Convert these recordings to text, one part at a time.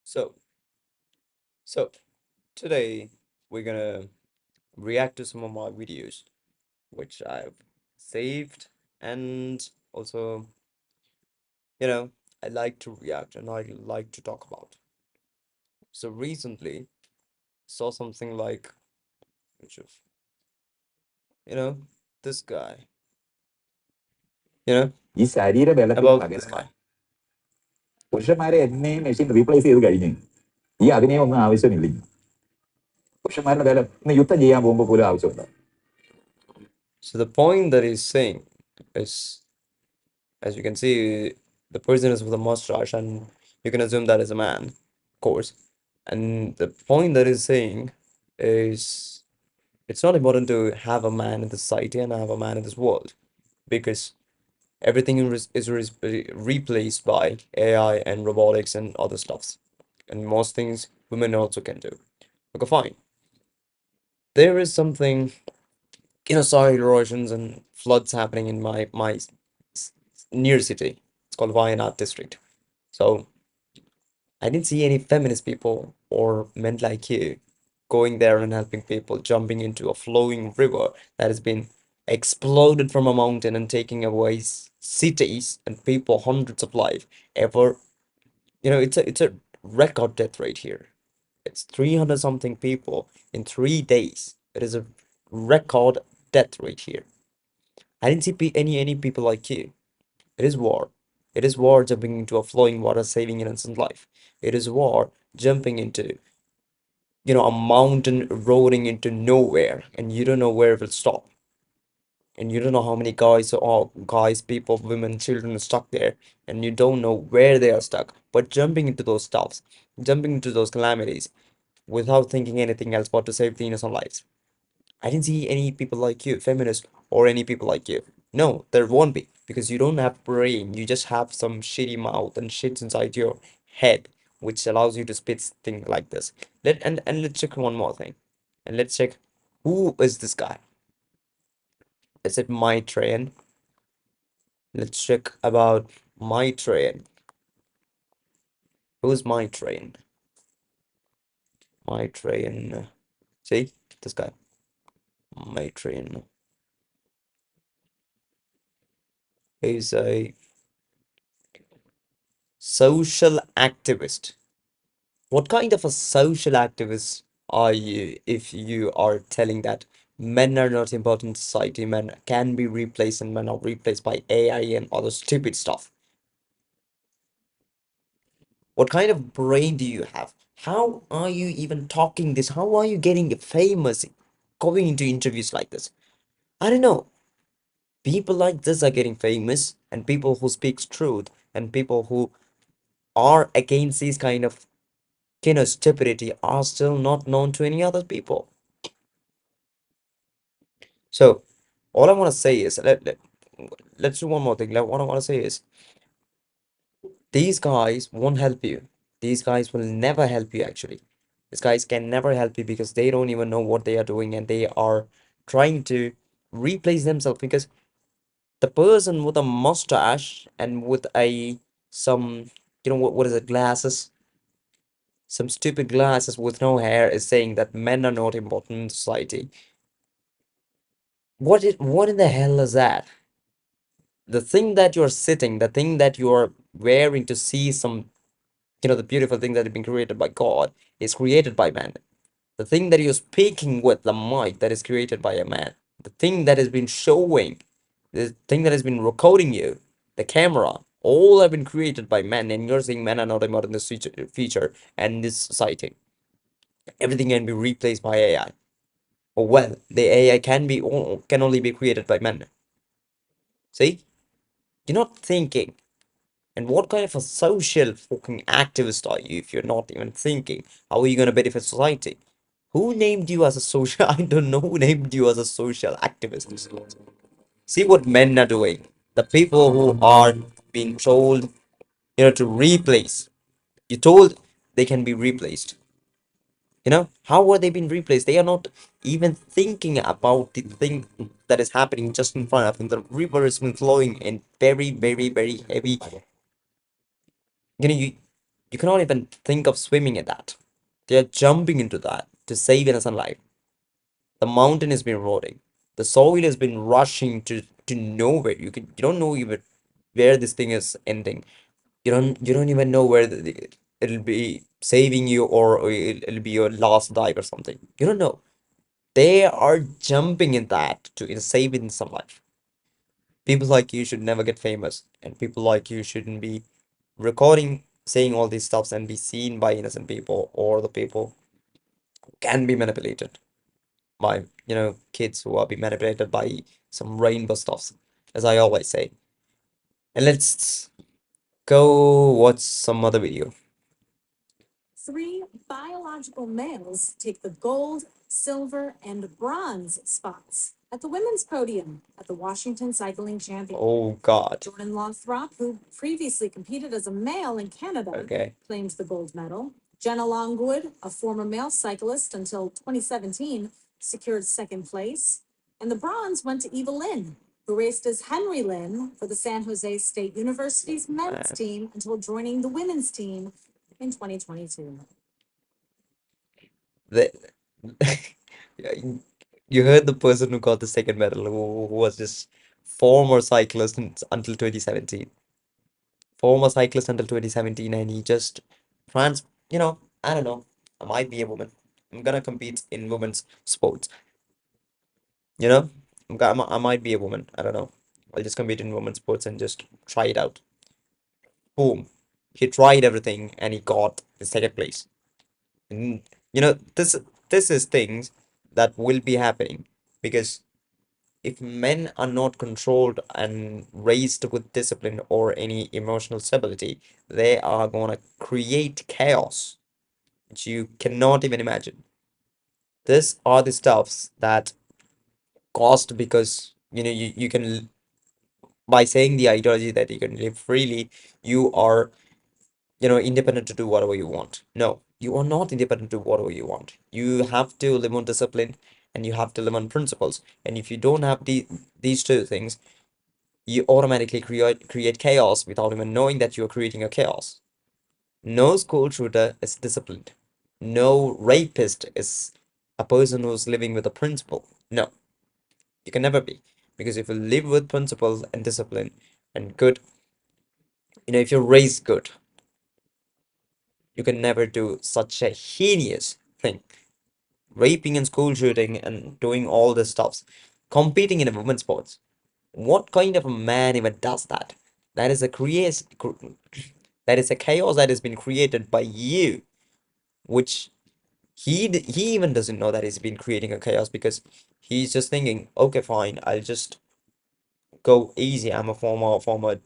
So, so today we're gonna react to some of my videos, which I've saved, and also, you know, I like to react and I like to talk about. So recently, saw something like, which of, you know, this guy, you know, ഈ ശരീരബലത്തിന് about this പകരം guy. പുരുഷന്മാരെ എന്നെയും machine replace ചെയ്ത് കഴിഞ്ഞു. ഈ അഭിനയം ഒന്നും ആവശ്യമില്ല. പുരുഷന്മാരുടെ ബലം ഇന്ന് യുദ്ധം ചെയ്യാൻ പോകുമ്പോൾ പോലും ആവശ്യമുണ്ട്. So the point that he's saying is, as you can see, the person is with a mustache, and you can assume that is a man, of course. And the point that he's saying is it's not important to have a man in the society and have a man in this world because everything is replaced by AI and robotics and other stuffs. And most things women also can do. Okay, fine. There is something, soil erosions and floods happening in near city. It's called Wayanad district. So I didn't see any feminist people or men like you going there and helping people, jumping into a flowing river that has been exploded from a mountain and taking away cities and people, hundreds of lives ever. It's a record death rate here. It's 300 something people in 3 days. It is a record death rate here. I didn't see any people like you. It is war. It is war jumping into a flowing water, saving innocent life. It is war jumping into, a mountain rolling into nowhere, and you don't know where it will stop. And you don't know how many guys, people, women, children are stuck there, and you don't know where they are stuck. But jumping into those stuffs, jumping into those calamities, without thinking anything else but to save the innocent lives. I didn't see any people like you, feminists, or any people like you. No, there won't be, because you don't have brain. You just have some shitty mouth and shit inside your head, which allows you to spit things like this. And let's check one more thing, and let's check who is this guy. Is it my train? Let's check about my train. Who's my train? My train. See this guy. My train is a social activist. What kind of a social activist are you if you are telling that men are not important in society, men can be replaced and men are replaced by AI and other stupid stuff? What kind of brain do you have? How are you even talking this? How are you getting famous going into interviews like this? I don't know. People like this are getting famous, and people who speaks truth and people who are against these kind of stupidity are still not known to any other people. So all I want to say is let's do one more thing. What I want to say is these guys won't help you. These guys will never help you actually. These guys can never help you because they don't even know what they are doing, and they are trying to replace themselves because the person with a mustache and with a some what is it, glasses, some stupid glasses with no hair is saying that men are not important in society. What in the hell is that? The thing that you're sitting, the thing that you're wearing to see some, the beautiful thing that has been created by God is created by man. The thing that you're speaking with, the mic that is created by a man. The thing that has been showing, the thing that has been recording you, the camera, all have been created by men, and you're saying men are not important in this feature and this society. Everything can be replaced by AI. Or well, the AI can only be created by men. See? You're not thinking. And what kind of a social fucking activist are you if you're not even thinking? How are you going to benefit society? Who named you as a social? I don't know who named you as a social activist. See what men are doing. The people who are being told, to replace. You told they can be replaced. How are they being replaced? They are not even thinking about the thing that is happening just in front of them. The river has been flowing in very, very, very heavy. You know, you, You cannot even think of swimming in that. They are jumping into that to save innocent life. The mountain has been eroding. The soil has been rushing to nowhere. You don't know even where this thing is ending. You don't even know where it'll be saving you, or it'll be your last dive or something. You don't know. They are jumping in that to save in some life. People like you should never get famous, and people like you shouldn't be recording, saying all these stuffs and be seen by innocent people, or the people who can be manipulated by, kids who are being manipulated by some rainbow stuffs, as I always say. And let's go watch some other video. Three biological males take the gold, silver, and bronze spots at the women's podium at the Washington Cycling Championship. Oh God. Jordan Lothrop, who previously competed as a male in Canada, Okay. claimed the gold medal. Jenna Longwood, a former male cyclist until 2017, secured second place. And the bronze went to Eva Lynn, who raced as Henry Lynn for the San Jose State University's men's team until joining the women's team in 2022. The Yeah, you heard the person who got the second medal, who was just former cyclist until 2017. Former cyclist until 2017, and he just I don't know. I might be a woman. I'm gonna compete in women's sports. You know, I might be a woman. I don't know. I'll just compete in women's sports and just try it out. Boom. He tried everything and he got the second place. And this is things that will be happening because if men are not controlled and raised with discipline or any emotional stability, they are gonna create chaos which you cannot even imagine. These are the stuffs that cost because you can, by saying the ideology that you can live freely, you are independent to do whatever you want. No, you are not independent to do whatever you want. You have to live on discipline and you have to live on principles. And if you don't have these two things, you automatically create chaos without even knowing that you're creating a chaos. No school shooter is disciplined. No rapist is a person who's living with a principle. No, you can never be. Because if you live with principles and discipline and good, if you're raised good, you can never do such a heinous thing. Raping and school shooting and doing all this stuffs. Competing in a women's sports. What kind of a man even does that? That is a that is a chaos that has been created by you, which he even doesn't know that he's been creating a chaos because he's just thinking, okay, fine, I'll just go easy. I'm a former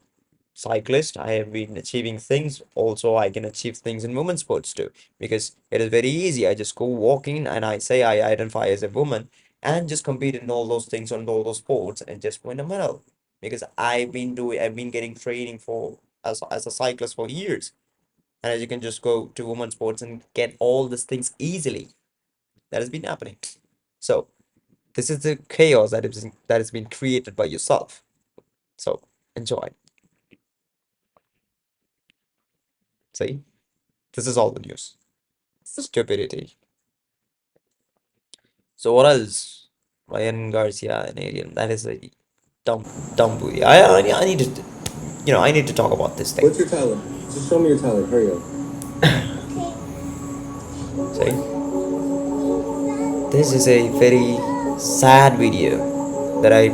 cyclist. I have been achieving things. Also, I can achieve things in women's sports too because it is very easy. I just go walking and I say I identify as a woman and just compete in all those things on all those sports and just win a medal because I've been getting training for as a cyclist for years. And as you can just go to women's sports and get all these things easily. That has been happening. So this is the chaos that has been created by yourself. So enjoy. See, this is all the news. Stupidity. So what else? Ryan Garcia, an alien. That is a dumb movie. I need to, I need to talk about this thing. What's your talent? Just show me your talent. Hurry up. See, this is a very sad video that I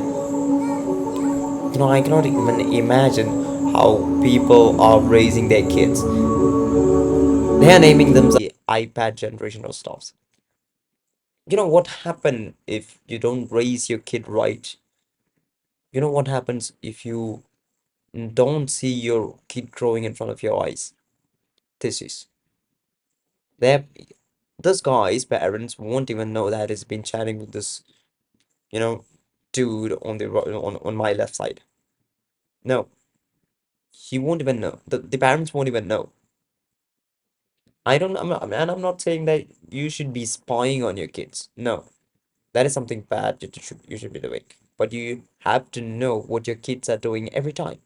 cannot even imagine how people are raising their kids. They are naming them iPad generational stuffs. You know what happen if you don't raise your kid right? You know what happens if you don't see your kid growing in front of your eyes? This is there. This guy's parents won't even know that he's been chatting with this, you know, dude on on my left side. No, he won't even know. The parents won't even know. I don't. And I'm not saying that you should be spying on your kids. No, that is something bad that you should be doing. But you have to know what your kids are doing every time.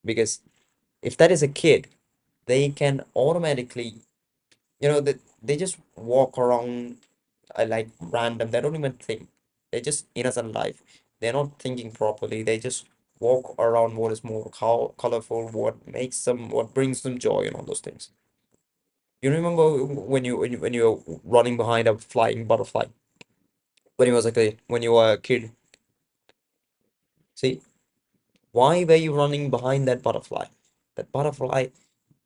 Because if that is a kid they can automatically, they just walk around like random. They don't even think. They're just innocent life. They're not thinking properly. They just walk around what is more colorful, what brings them joy, and all those things. You remember when you were running behind a flying butterfly when you were a kid? See, why were you running behind that butterfly? That butterfly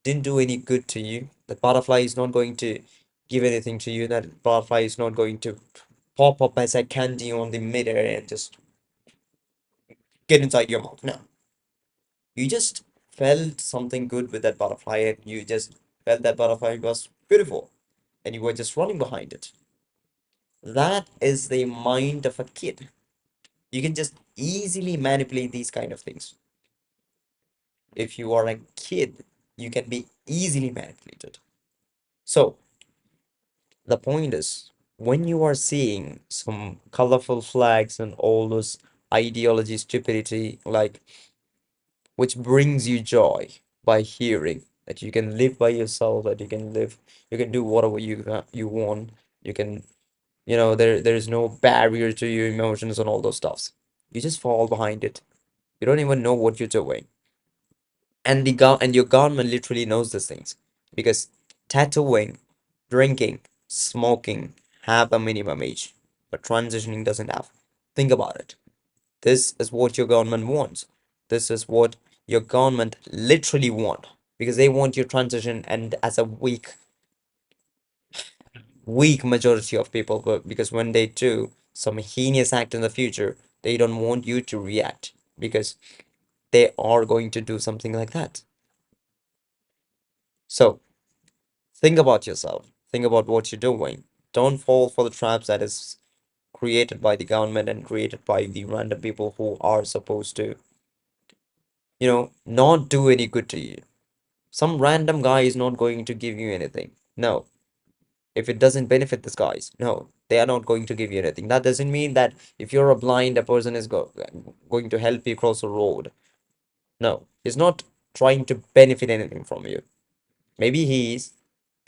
didn't do any good to you. That butterfly is not going to give anything to you. That butterfly is not going to pop up as a candy on the midair and just get inside your mouth. No, you just felt something good with that butterfly, and you just felt that butterfly was beautiful, and you were just running behind it. That is the mind of a kid. You can just easily manipulate these kind of things. If you are a kid, you can be easily manipulated. So the point is, when you are seeing some colorful flags and all those ideology stupidity, like which brings you joy by hearing that you can live by yourself, that you can do whatever you want, you can, there is no barrier to your emotions and all those stuffs. You just fall behind it. You don't even know what you're doing. And your government literally knows these things because tattooing, drinking, smoking have a minimum age, but transitioning doesn't have. Think about it. This is what your government wants. This is what your government literally want because they want your transition, and as a weak majority of people, but because when they do some heinous act in the future, they don't want you to react because they are going to do something like that. So think about yourself. Think about what you're doing. Don't fall for the traps that is created by the government and created by the random people who are supposed to, not do any good to you. Some random guy is not going to give you anything. No. If it doesn't benefit these guys, no, they are not going to give you anything. That doesn't mean that if you're a blind, a person is going to help you cross a road. No, he's not trying to benefit anything from you. Maybe he is,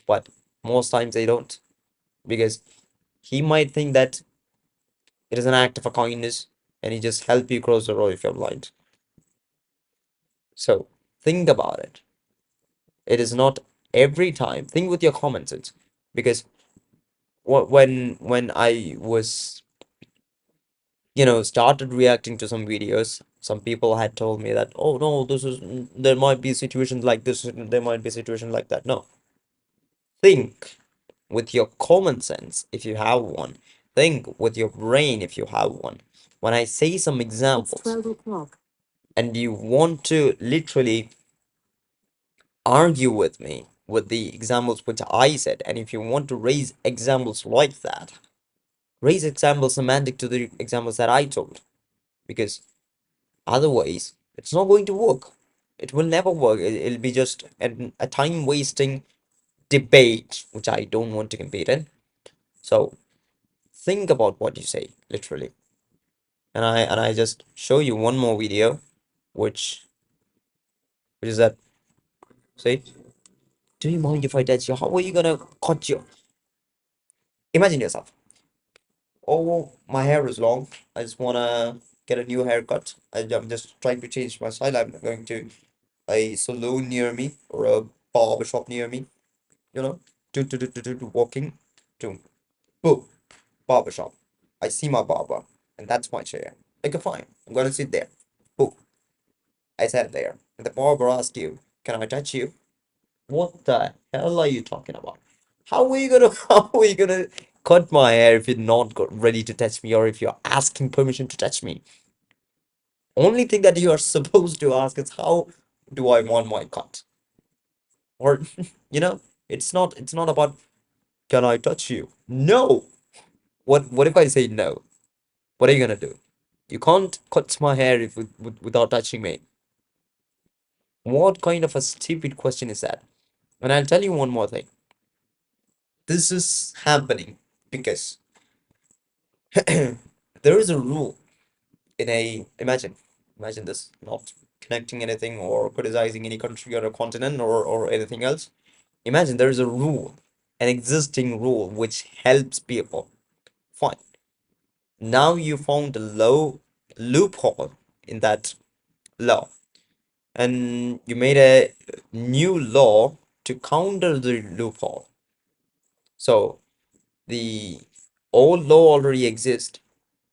but most times they don't because he might think that it is an act of a kindness and he just help you cross the road if you're blind. So think about it. It is not every time. Think with your common sense because when I was started reacting to some videos, some people had told me that, oh no, there might be situations like this, and there might be situations like that. No, think with your common sense if you have one. Think with your brain if you have one. When I say some It's examples 12 o'clock. and you want to literally argue with me with the examples which I said, and if you want to raise examples like that, raise examples semantic to the examples that I told, because otherwise, it's not going to work. It will never work. It'll be just a time wasting debate, which I don't want to compete in. So think about what you say, literally. And I just show you one more video, which is that, say, do you mind if I touch you? How are you gonna cut you? Imagine yourself. Oh, my hair is long. I just wanna get a new haircut. I'm just trying to change my style. I'm going to a saloon near me or a barber shop near me. Walking to boom, barber shop. I see my barber, and that's my chair. Okay, fine. I'm gonna sit there. Boom. I sat there, and the barber asked you, "Can I touch you?" What the hell are you talking about? How are you gonna how are you gonna cut my hair if you're not ready to touch me, or if you're asking permission to touch me? Only thing that you are supposed to ask is how do I want my cut? Or you know, it's not about can I touch you? No. What if I say no? What are you gonna do? You can't cut my hair without touching me. What kind of a stupid question is that? And I'll tell you one more thing. This is happening because there is a rule in a imagine this, not connecting anything or criticizing any country or a continent or anything else. Imagine there is a rule, an existing rule which helps people. Fine. Now you found a low loophole in that law, and you made a new law to counter the loophole. So the old law already exists,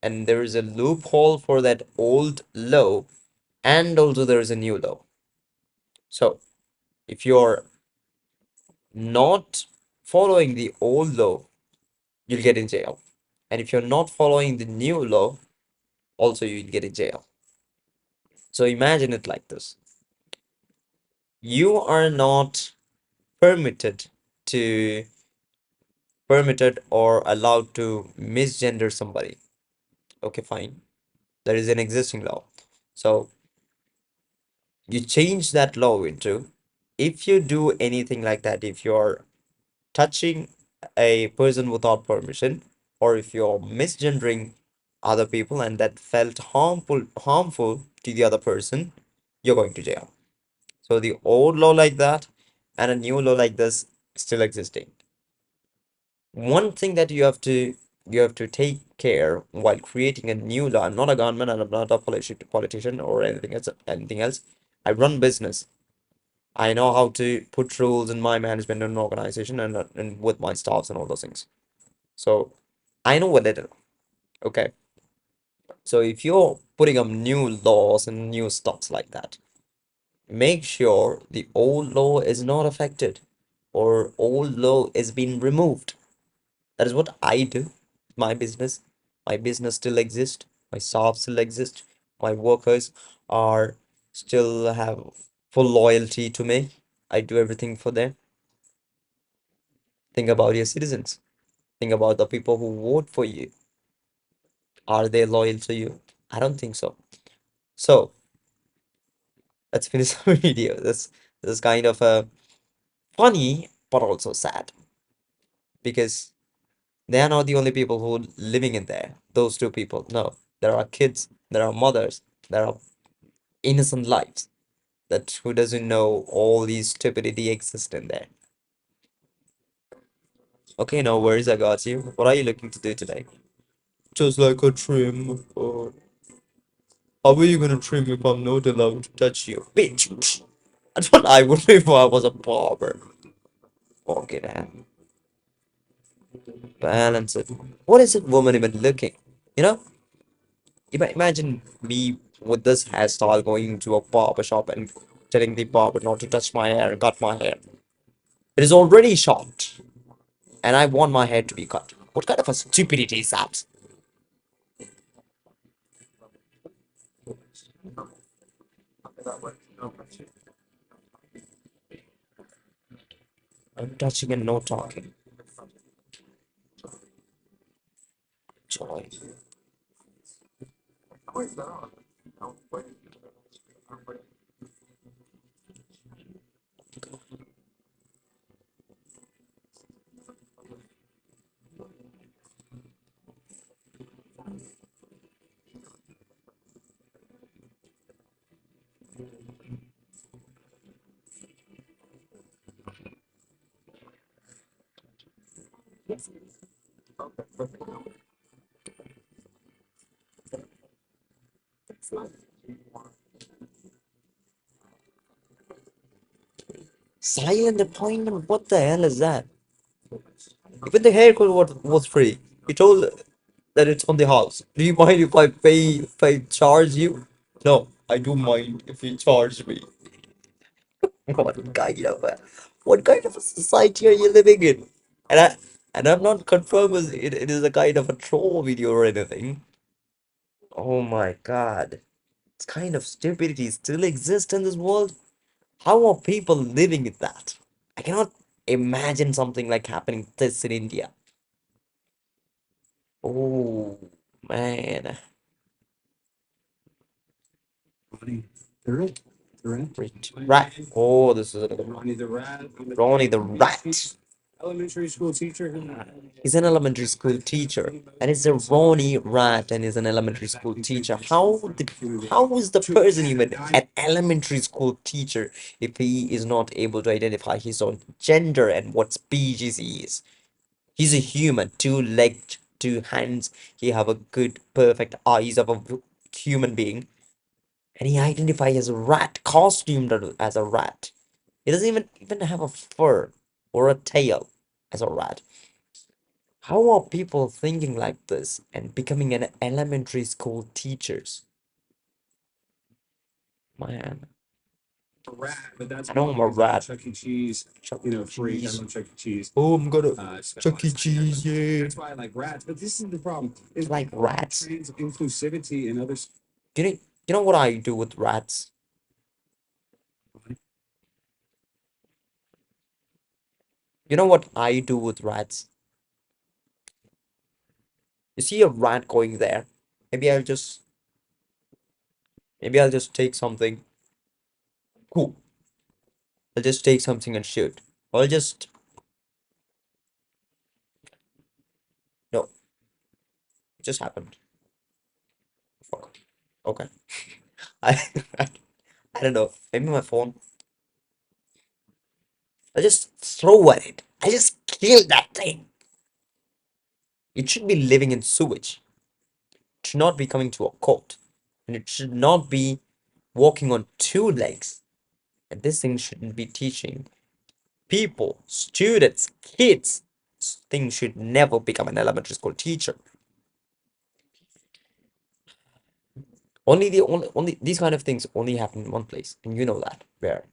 and there is a loophole for that old law, and also there is a new law. So if you're not following the old law, you'll get in jail. And if you're not following the new law, also you'll get in jail. So imagine it like this. You are not permitted to permitted or allowed to misgender somebody. Okay, fine. There is an existing law. So you change that law into, if you do anything like that, if you're touching a person without permission, or if you're misgendering other people and that felt harmful to the other person, you're going to jail. So the old law like that and a new law like this still existing. One thing that you have to take care while creating a new law. I'm not a government and I'm not a politician or anything else. I run business. I know how to put rules in my management and organization and with my staffs and all those things. So I know a little. Okay. So if you're putting up new laws and new stuffs like that, make sure the old law is not affected or old law is being removed. That is what I do. My business. My business still exists. My staff still exists. My workers are still have full loyalty to me. I do everything for them. Think about your citizens. Think about the people who vote for you. Are they loyal to you? I don't think so. So let's finish the video. This is kind of a funny but also sad because they are not the only people who living in there. Those two people. No, there are kids, there are mothers, there are innocent lives that who doesn't know all these stupidity exist in there. Okay, no worries, I got you. What are you looking to do today? Just like a trim. How are you gonna trim if I'm not allowed to touch you? Bitch! That's what I would do if I was a barber. Okay, then. Balance it. What is it woman even looking? You know? Imagine me with this hairstyle going to a barber shop and telling the barber not to touch my hair and cut my hair. It is already short, and I want my hair to be cut. What kind of a stupidity is that? I'm touching and no talking. Joy. Silent appointment? What the hell is that? Even the haircut was free. He told that it's on the house. Do you mind if I charge you? No, I do mind if you charge me. What kind of a society are you living in? And I'm not confirming it is a kind of a troll video or anything. Oh my god. This kind of stupidity still exists in this world? How are people living in that? I cannot imagine something like happening this in India. Oh man. Rat. Oh, this is a good one. Ronnie the rat. elementary school teacher who He's an elementary school teacher, and he's a Ronnie Rat, and he's an elementary school teacher. How is the person even an elementary school teacher if he is not able to identify his own gender and what species he is? He's a human, two legs, two hands. He have a good, perfect eyes of a human being, and he identifies as a rat, costumed as a rat. He doesn't even have a fur or a tail as a rat. How are people thinking like this and becoming an elementary school teachers? Man, a rat, but that's I know more I'm a because I'm a rat. Chuck E. Cheese, Chuck you E. know, freak. I Cheese. love Chuck E. Cheese. Oh, I'm gonna Spent a Chuck lot E. of time there. Cheese, yeah. That's why I like rats. But this is the problem. You Is like rats? trans inclusivity and others. You know, you know what I do with rats? You know what I do with rats? You see a rat going there. Maybe I'll just maybe I'll just take something. Cool. I'll just take something and shoot. Or I'll just no, it just happened. Fuck. Okay. I I don't know. Maybe my phone. I just throw at it. I just kill that thing. It should be living in sewage. It should not be coming to a court. And it should not be walking on two legs. And this thing shouldn't be teaching people, students, kids. This thing should never become an elementary school teacher. Only these kind of things only happen in one place, and you know that. Where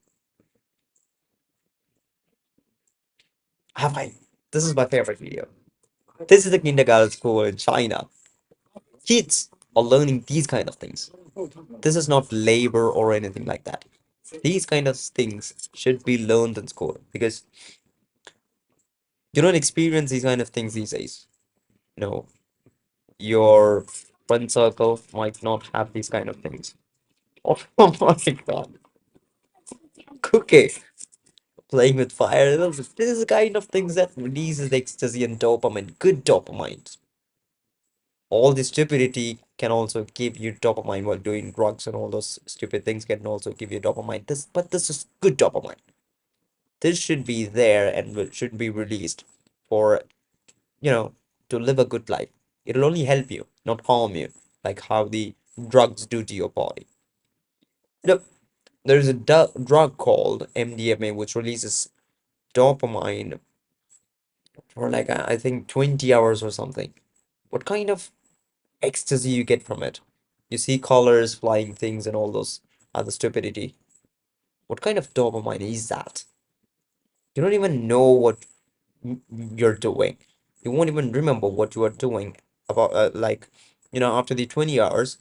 have I? This is my favorite video. This is the kindergarten school in China. Kids are learning these kind of things. This is not labor or anything like that. These kind of things should be learned in school because you don't experience these kind of things these days. No, your friend circle might not have these kind of things. Oh, my god. Cookie. Playing with fire. This is the kind of things that releases ecstasy and dopamine. Good dopamine. All the stupidity can also give you dopamine while doing drugs and all those stupid things can also give you dopamine. But this is good dopamine. This should be there and should be released for, you know, to live a good life. It'll only help you, not harm you, like how the drugs do to your body. You know, there's a drug called MDMA which releases dopamine for like I think 20 hours or something. What kind of ecstasy you get from it? You see colors, flying things, and all those other stupidity. What kind of dopamine is that? You don't even know what you're doing. You won't even remember what you are doing about like, after the 20 hours,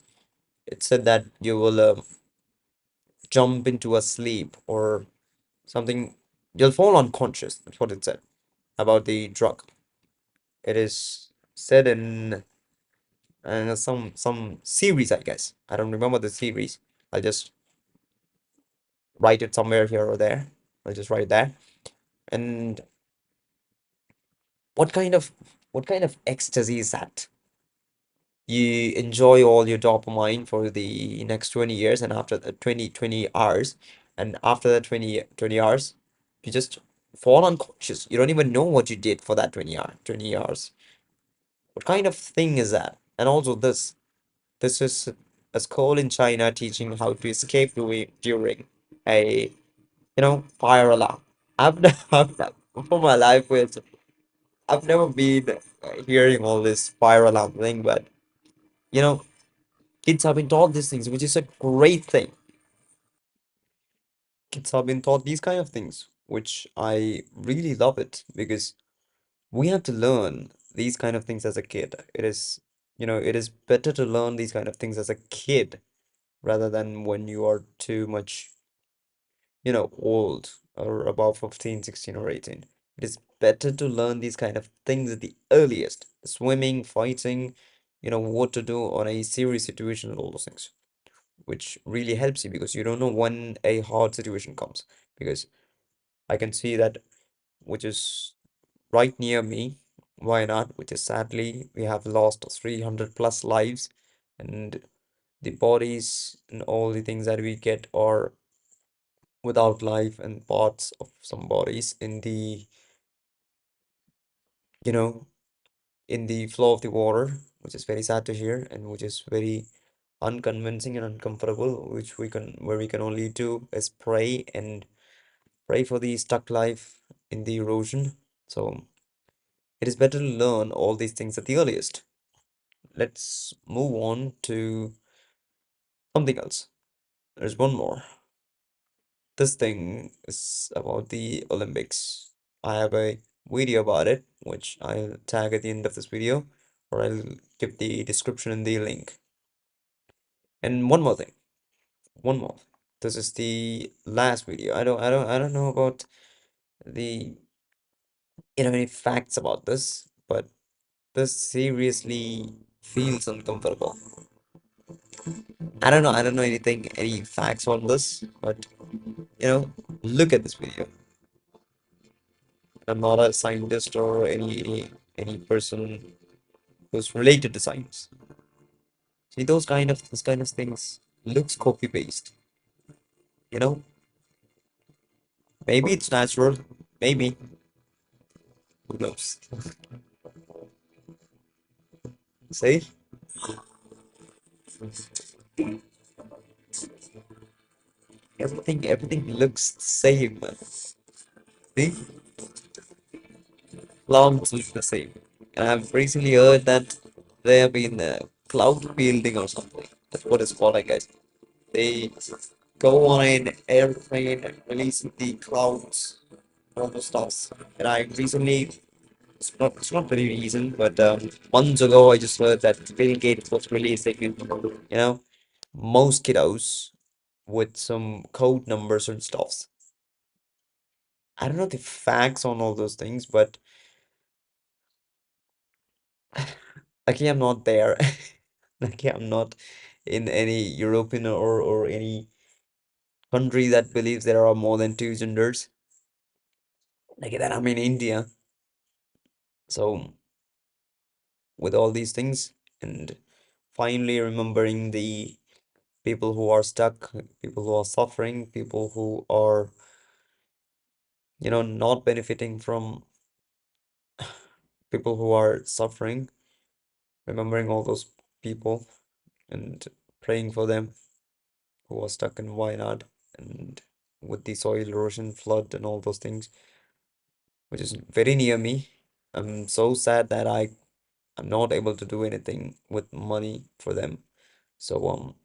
it said that you will jump into a sleep or something. You'll fall unconscious. That's what it said about the drug. It is said in some series, I guess. I don't remember the series. I'll just write it somewhere here or there. I'll just write it there. And what kind of what kind of ecstasy is that? You enjoy all your dopamine for the next 20 years and after the 20 hours and after the 20 hours you just fall unconscious. You don't even know what you did for that 20 hours. What kind of thing is that? And also this is a school in China teaching how to escape during a fire alarm. I've never for my life with I've never been hearing all this fire alarm thing, but you know kids have been taught these things, which is a great thing. Kids have been taught these kind of things, which I really love it because we have to learn these kind of things as a kid. It is better to learn these kind of things as a kid rather than when you are too much, old or above 15, 16, or 18. It is better to learn these kind of things at the earliest. Swimming, fighting, what to do on a serious situation and all those things, which really helps you because you don't know when a hard situation comes. Because I can see that, which is right near me, why not? Which is sadly we have lost 300 plus lives, and the bodies and all the things that we get are without life, and parts of some bodies in the, you know, in the flow of the water, which is very sad to hear and which is very unconvincing and uncomfortable, which we can where we can only do is pray and pray for the stuck life in the erosion. So it is better to learn all these things at the earliest. Let's move on to something else. There's one more. This thing is about the Olympics. I have a video about it, which I'll tag at the end of this video, or I'll give the description in the link. And one more thing, one more. This is the last video. I don't know about the, any facts about this, but this seriously feels uncomfortable. I don't know anything, any facts on this, but look at this video. I'm not a scientist or any person who's related to science. See, those kind of things looks copy paste. You know, maybe it's natural, maybe, who knows? See, everything looks the same, man. See, clouds look the same. And I've recently heard that they have been cloud building or something. That's what it's called, I guess. They go on an airplane and release the clouds, all those stuff. And I recently, it's not very recent, but months ago I just heard that Bill Gates was releasing, mosquitoes with some code numbers and stuffs. I don't know the facts on all those things, but luckily I'm not there. Luckily I'm not in any European or any country that believes there are more than two genders. Like that, I'm in India. So with all these things and finally remembering the people who are stuck, people who are suffering, people who are, not benefiting from, people who are suffering, remembering all those people and praying for them who are stuck in Wayanad and with the soil erosion, flood, and all those things, which is very near me. I'm so sad that I'm not able to do anything with money for them. So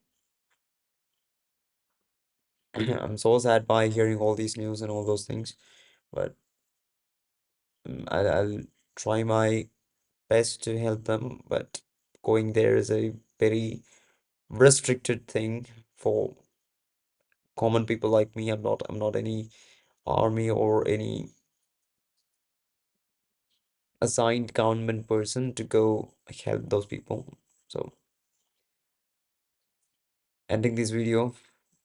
I'm so sad by hearing all these news and all those things. But I'll try my best to help them. But going there is a very restricted thing for common people like me. I'm not any army or any assigned government person to go help those people. So ending this video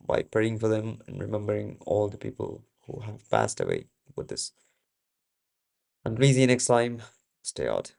by praying for them and remembering all the people who have passed away with this. And please see you next time. Stay out.